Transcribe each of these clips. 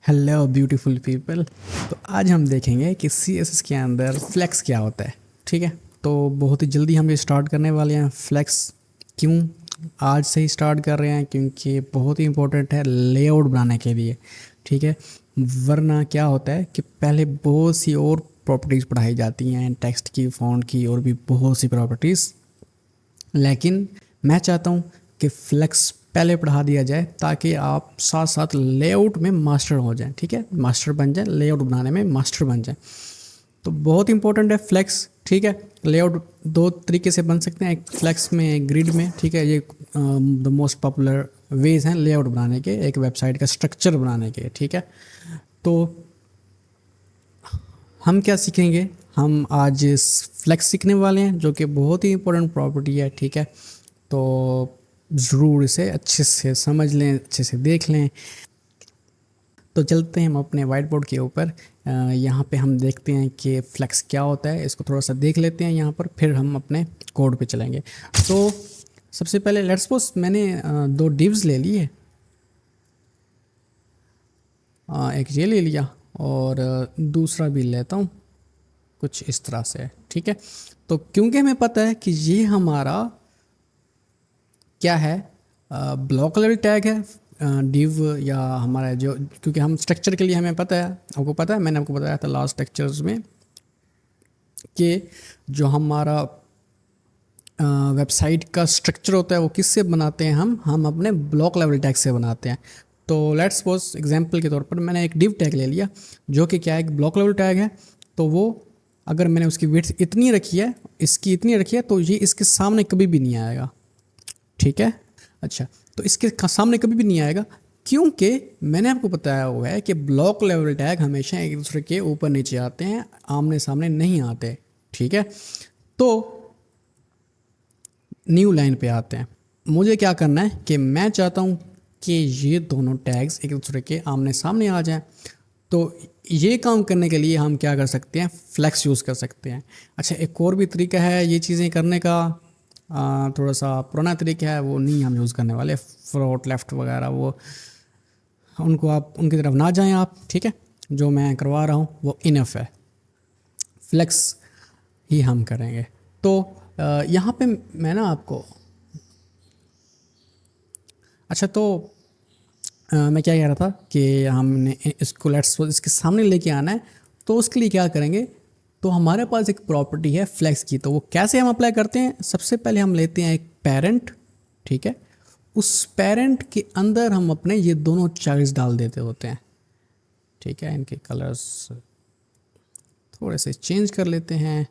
Hello beautiful people. तो आज हम देखेंगे कि CSS के अंदर फ्लेक्स क्या होता है। ठीक है, तो बहुत ही जल्दी हम ये स्टार्ट करने वाले हैं। फ्लेक्स क्यों आज से ही स्टार्ट कर रहे हैं, क्योंकि बहुत ही इंपॉर्टेंट है लेआउट बनाने के लिए। ठीक है, वरना क्या होता है कि पहले बहुत सी और प्रॉपर्टीज़ पढ़ाई जाती हैं, टेक्स्ट की, फ़ॉन्ट की, और भी बहुत सी प्रॉपर्टीज़। लेकिन मैं चाहता हूँ कि फ्लेक्स पहले पढ़ा दिया जाए ताकि आप साथ साथ लेआउट में मास्टर हो जाएं। ठीक है, मास्टर बन जाएं, लेआउट बनाने में मास्टर बन जाएं। तो बहुत इंपॉर्टेंट है फ्लेक्स। ठीक है, लेआउट दो तरीके से बन सकते हैं, एक फ्लेक्स में, एक ग्रिड में। ठीक है, ये द मोस्ट पॉपुलर वेज हैं लेआउट बनाने के, एक वेबसाइट का स्ट्रक्चर बनाने के। ठीक है, तो हम क्या सीखेंगे, हम आज फ्लेक्स सीखने वाले हैं, जो कि बहुत ही इंपॉर्टेंट प्रॉपर्टी है। ठीक है, तो ज़रूर इसे अच्छे से समझ लें, अच्छे से देख लें। तो चलते हैं हम अपने वाइट बोर्ड के ऊपर। यहाँ पे हम देखते हैं कि फ्लेक्स क्या होता है, इसको थोड़ा सा देख लेते हैं यहाँ पर, फिर हम अपने कोड पे चलेंगे। तो सबसे पहले लेट्स सपोज मैंने दो डिव्स ले लिए, एक ये ले लिया और दूसरा भी लेता हूँ कुछ इस तरह से। ठीक है, तो क्योंकि हमें पता है कि ये हमारा क्या है, ब्लॉक लेवल टैग है, डिव या हमारा जो, क्योंकि हम स्ट्रक्चर के लिए हमें पता है, आपको पता है, मैंने आपको बताया था लास्ट लेक्चर्स में कि जो हमारा वेबसाइट का स्ट्रक्चर होता है वो किससे बनाते हैं, हम अपने ब्लॉक लेवल टैग से बनाते हैं। तो लेट्स सपोज एग्जांपल के तौर पर मैंने एक डिव टैग ले लिया, जो कि क्या है, एक ब्लॉक लेवल टैग है। तो वो अगर मैंने उसकी विड्थ इतनी रखी है, इसकी इतनी रखी है, तो ये इसके सामने कभी भी नहीं आएगा। ठीक है, अच्छा, तो इसके सामने कभी भी नहीं आएगा, क्योंकि मैंने आपको बताया हुआ है कि ब्लॉक लेवल टैग हमेशा एक दूसरे के ऊपर नीचे आते हैं, आमने सामने नहीं आते। ठीक है, तो न्यू लाइन पे आते हैं। मुझे क्या करना है कि मैं चाहता हूँ कि ये दोनों टैग्स एक दूसरे के आमने सामने आ जाएं। तो ये काम करने के लिए हम क्या कर सकते हैं, फ्लेक्स यूज़ कर सकते हैं। अच्छा, एक और भी तरीका है ये चीज़ें करने का, थोड़ा सा पुराना तरीका है, वो नहीं हम यूज़ करने वाले, फ्रॉट लेफ़्ट वगैरह, वो उनको आप उनकी तरफ ना जाएं आप। ठीक है, जो मैं करवा रहा हूँ वो इनफ है, फ्लेक्स ही हम करेंगे। तो यहाँ पे मैं ना आपको, अच्छा, तो मैं क्या कह रहा था कि हमने इसको लेट्स इसके सामने लेके आना है। तो उसके लिए क्या करेंगे, तो हमारे पास एक प्रॉपर्टी है फ्लेक्स की, तो वो कैसे हम अप्लाई करते हैं। सबसे पहले हम लेते हैं एक पेरेंट। ठीक है, उस पेरेंट के अंदर हम अपने ये दोनों चाइल्ड्स डाल देते होते हैं। ठीक है, इनके कलर्स थोड़े से चेंज कर लेते हैं,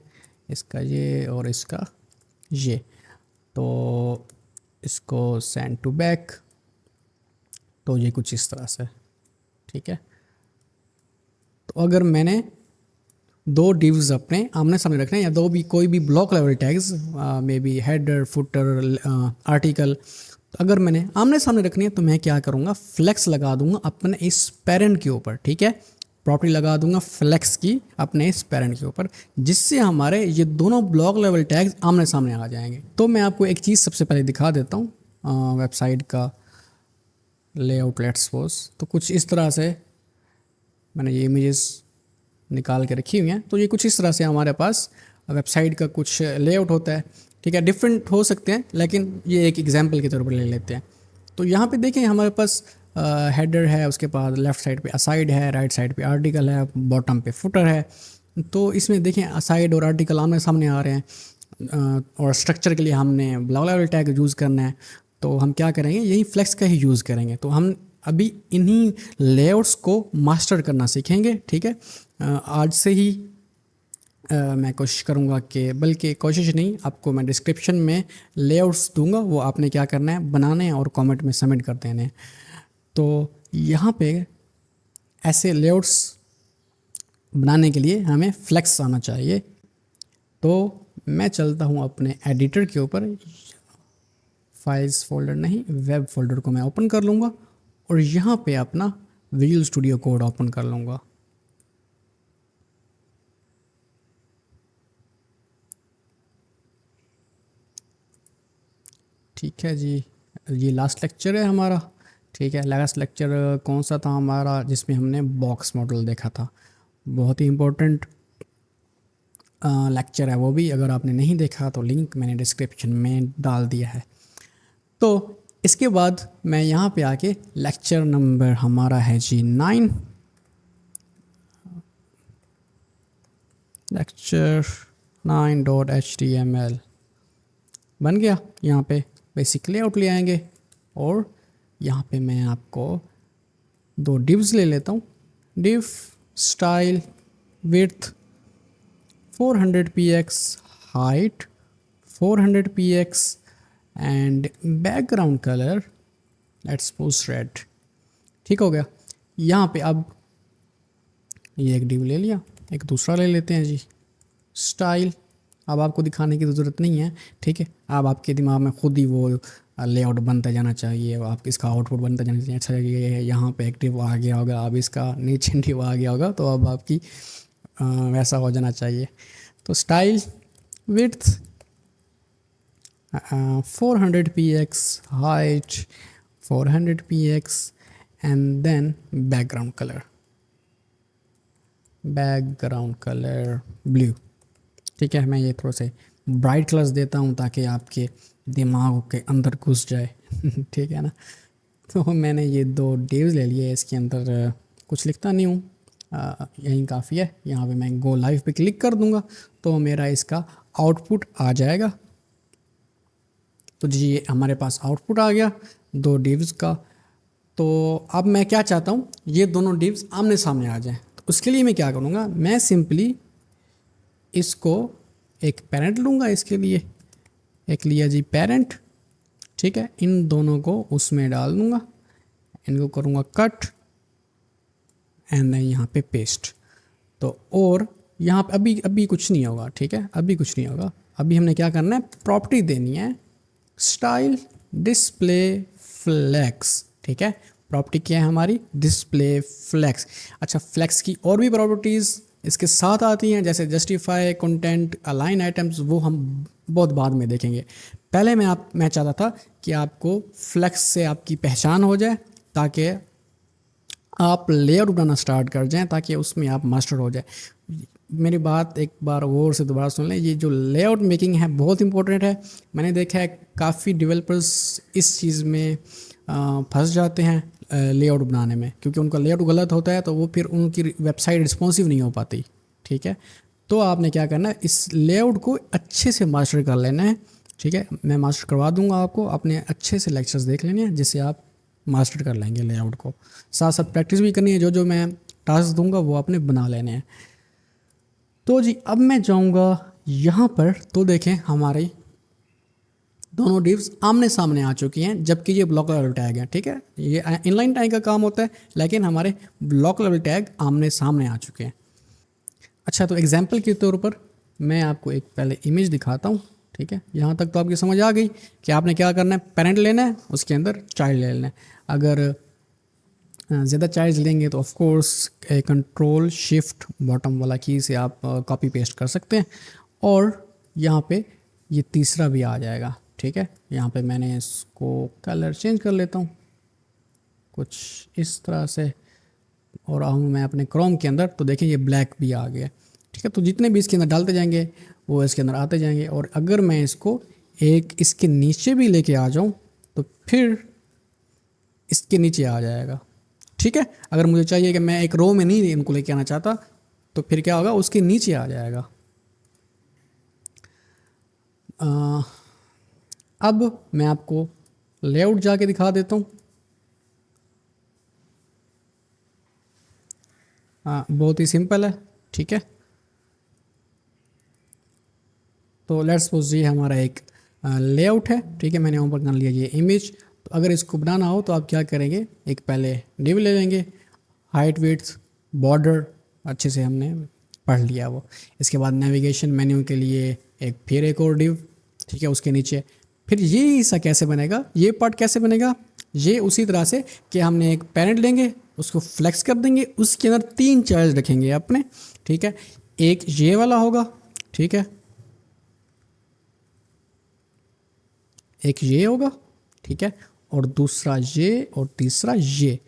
इसका ये और इसका ये। तो इसको सेंड टू बैक, तो ये कुछ इस तरह से। ठीक है, तो अगर मैंने दो डिव्स अपने आमने सामने रखने हैं, या दो भी कोई भी block level tags, may be header, footer, article, तो अगर मैंने आमने सामने रखनी है तो मैं क्या करूँगा, फ्लेक्स लगा दूंगा अपने इस पेरेंट के ऊपर। ठीक है, प्रॉपर्टी लगा दूंगा फ्लेक्स की अपने इस पेरेंट के ऊपर, जिससे हमारे ये दोनों ब्लॉक लेवल टैग्स आमने सामने आ जाएंगे। तो मैं आपको एक चीज़ सबसे पहले दिखा देता हूँ, वेबसाइट का लेआउट लेट्स सपोज। तो कुछ इस तरह से मैंने ये इमेजेस निकाल के रखी हुई हैं। तो ये कुछ इस तरह से हमारे पास वेबसाइट का कुछ लेआउट होता है। ठीक है, डिफरेंट हो सकते हैं, लेकिन ये एक एग्जांपल के तौर पर ले लेते हैं। तो यहाँ पे देखें हमारे पास हेडर है, उसके बाद लेफ़्ट साइड पे असाइड है, राइट साइड पे आर्टिकल है, बॉटम पे फुटर है। तो इसमें देखें असाइड और आर्टिकल आमने सामने आ रहे हैं, और स्ट्रक्चर के लिए हमने ब्लॉक लेवल टैग यूज़ करना है। तो हम क्या करेंगे, यही फ्लेक्स का ही यूज़ करेंगे। तो हम अभी इन्हीं लेआउट्स को मास्टर करना सीखेंगे। ठीक है, आज से ही मैं कोशिश करूँगा कि, बल्कि कोशिश नहीं, आपको मैं डिस्क्रिप्शन में लेआउट्स दूंगा, वो आपने क्या करना है, बनाने हैं और कमेंट में सबमिट कर देने हैं। तो यहाँ पे ऐसे लेआउट्स बनाने के लिए हमें फ्लेक्स आना चाहिए। तो मैं चलता हूँ अपने एडिटर के ऊपर, फाइल्स फोल्डर नहीं, वेब फोल्डर को मैं ओपन कर लूँगा और यहाँ पे अपना विजुअल स्टूडियो कोड ओपन कर लूँगा। ठीक है जी, ये लास्ट लेक्चर है हमारा, ठीक है, लास्ट लेक्चर कौन सा था हमारा, जिसमें हमने बॉक्स मॉडल देखा था। बहुत ही इम्पोर्टेंट लेक्चर है वो भी, अगर आपने नहीं देखा तो लिंक मैंने डिस्क्रिप्शन में डाल दिया है। तो इसके बाद मैं यहाँ पे आके लेक्चर नंबर हमारा है जी 9, लेक्चर 9.html बन गया। यहाँ पे बेसिक लेआउट ले आएंगे और यहाँ पे मैं आपको 2 डिव्स ले लेता हूँ। Div style width 400 px, height 400 px and background colour let's suppose red. ठीक हो गया। यहाँ पे अब ये एक डिव ले लिया, एक दूसरा ले लेते हैं जी स्टाइल। अब आपको दिखाने की ज़रूरत नहीं है, ठीक है। अब आपके दिमाग में खुद ही वो लेआउट बनता जाना चाहिए, आप इसका आउटपुट बनता जाना चाहिए। अच्छा ये यहाँ पे एक डिव आ गया होगा, अब इसका नीचे डिव आ गया होगा, तो अब आपकी वैसा हो जाना चाहिए। तो style width 400 px, height 400 px and then background colour blue. ठीक है, मैं ये थोड़ा से ब्राइट कलर्स देता हूँ ताकि आपके दिमाग के अंदर घुस जाए ठीक है ना। तो मैंने ये 2 डिव्स ले लिए, इसके अंदर कुछ लिखता नहीं हूँ, यही काफ़ी है। यहाँ पे मैं गो लाइव पे क्लिक कर दूँगा तो मेरा इसका आउटपुट आ जाएगा। तो जी ये हमारे पास आउटपुट आ गया 2 डिव्स का। तो अब मैं क्या चाहता हूँ, ये दोनों डिव्स आमने सामने आ जाएं। तो उसके लिए मैं क्या करूँगा, मैं सिंपली इसको एक पेरेंट लूँगा, इसके लिए एक लिया जी पेरेंट। ठीक है, इन दोनों को उसमें डाल दूँगा, इनको करूँगा कट एंड देन यहाँ पे पेस्ट। तो और यहाँ पे अभी कुछ नहीं होगा, ठीक है, अभी कुछ नहीं होगा। अभी हमने क्या करना है, प्रॉपर्टी देनी है स्टाइल डिस्प्ले फ्लेक्स। ठीक है, प्रॉपर्टी क्या है हमारी, डिस्प्ले फ्लेक्स। अच्छा, फ्लेक्स की और भी प्रॉपर्टीज़ इसके साथ आती हैं, जैसे जस्टिफाई, कंटेंट, अलाइन आइटम्स, वो हम बहुत बाद में देखेंगे। पहले मैं चाहता था कि आपको फ्लेक्स से आपकी पहचान हो जाए, ताकि आप लेआउट बनाना स्टार्ट कर जाएं, ताकि उसमें आप मास्टर हो जाए। मेरी बात एक बार और से दोबारा सुन लें, ये जो लेआउट मेकिंग है बहुत इंपॉर्टेंट है। मैंने देखा है काफ़ी डेवलपर्स इस चीज़ में फंस जाते हैं लेआउट बनाने में, क्योंकि उनका लेआउट गलत होता है तो वो फिर उनकी वेबसाइट रिस्पॉन्सिव नहीं हो पाती। ठीक है, तो आपने क्या करना है, इस लेआउट को अच्छे से मास्टर कर लेना है। ठीक है, मैं मास्टर करवा दूंगा आपको, अपने अच्छे से लेक्चर्स देख लेने हैं जिससे आप मास्टर कर लेंगे लेआउट को। साथ साथ प्रैक्टिस भी करनी है, जो जो मैं टास्क दूंगा वो आपने बना लेने हैं। तो जी अब मैं जाऊंगा यहाँ पर, तो देखें हमारी दोनों डिव्स आमने सामने आ चुकी हैं, जबकि ये ब्लॉक लेवल टैग है। ठीक है, ये इनलाइन टैग का काम होता है, लेकिन हमारे ब्लॉक लेवल टैग आमने सामने आ चुके हैं। अच्छा, तो एग्जाम्पल के तौर पर मैं आपको एक पहले इमेज दिखाता हूँ। ठीक है, यहाँ तक तो आपकी समझ आ गई कि आपने क्या करना है, पेरेंट लेना है, उसके अंदर चाइल्ड ले लेना है। अगर ज़्यादा चार्ज लेंगे तो of course control shift bottom वाला की से आप कॉपी पेस्ट कर सकते हैं, और यहाँ पे ये तीसरा भी आ जाएगा। ठीक है, यहाँ पे मैंने इसको कलर चेंज कर लेता हूँ कुछ इस तरह से, और आऊँ मैं अपने क्रोम के अंदर, तो देखिए ये ब्लैक भी आ गया। ठीक है, तो जितने भी इसके अंदर डालते जाएंगे वो इसके अंदर आते जाएंगे। और अगर मैं इसको एक इसके नीचे भी लेके आ जाऊँ तो फिर इसके नीचे आ जाएगा। ठीक है, अगर मुझे चाहिए कि मैं एक रो में नहीं इनको लेके आना चाहता, तो फिर क्या होगा, उसके नीचे आ जाएगा। अब मैं आपको लेआउट जाके दिखा देता हूँ। बहुत ही सिंपल है। ठीक है, तो लेट्स सपोज ये हमारा एक लेआउट है। ठीक है, मैंने ऊपर कर लिया ये इमेज। तो अगर इसको बनाना हो तो आप क्या करेंगे, एक पहले डिव ले लेंगे, हाइट विड्थ बॉर्डर अच्छे से हमने पढ़ लिया वो। इसके बाद नेविगेशन मेन्यू के लिए फिर एक और डिव। ठीक है, उसके नीचे फिर ये हिस्सा कैसे बनेगा, ये पार्ट कैसे बनेगा, ये उसी तरह से कि हमने एक पेरेंट लेंगे, उसको फ्लेक्स कर देंगे, उसके अंदर 3 चार्ज रखेंगे अपने। ठीक है, एक ये वाला होगा, ठीक है, एक ये होगा, ठीक है, और दूसरा ये और तीसरा ये।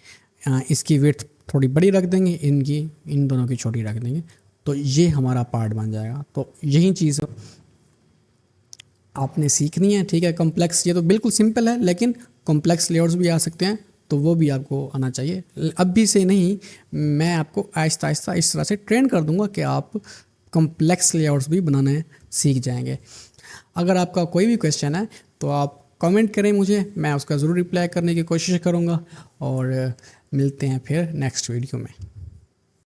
इसकी विड्थ थोड़ी बड़ी रख देंगे, इन दोनों की छोटी रख देंगे, तो ये हमारा पार्ट बन जाएगा। तो यही चीज़ आपने सीखनी है, ठीक है। कॉम्प्लेक्स, ये तो बिल्कुल सिंपल है, लेकिन कॉम्प्लेक्स लेआउट्स भी आ सकते हैं, तो वो भी आपको आना चाहिए। अभी से नहीं, मैं आपको आहिस्ता आहिस्ता इस तरह से ट्रेन कर दूंगा कि आप कॉम्प्लेक्स लेआउट्स भी बनाने सीख जाएंगे। अगर आपका कोई भी क्वेश्चन है तो आप कमेंट करें मुझे, मैं उसका ज़रूर रिप्लाई करने की कोशिश करूँगा। और मिलते हैं फिर नेक्स्ट वीडियो में।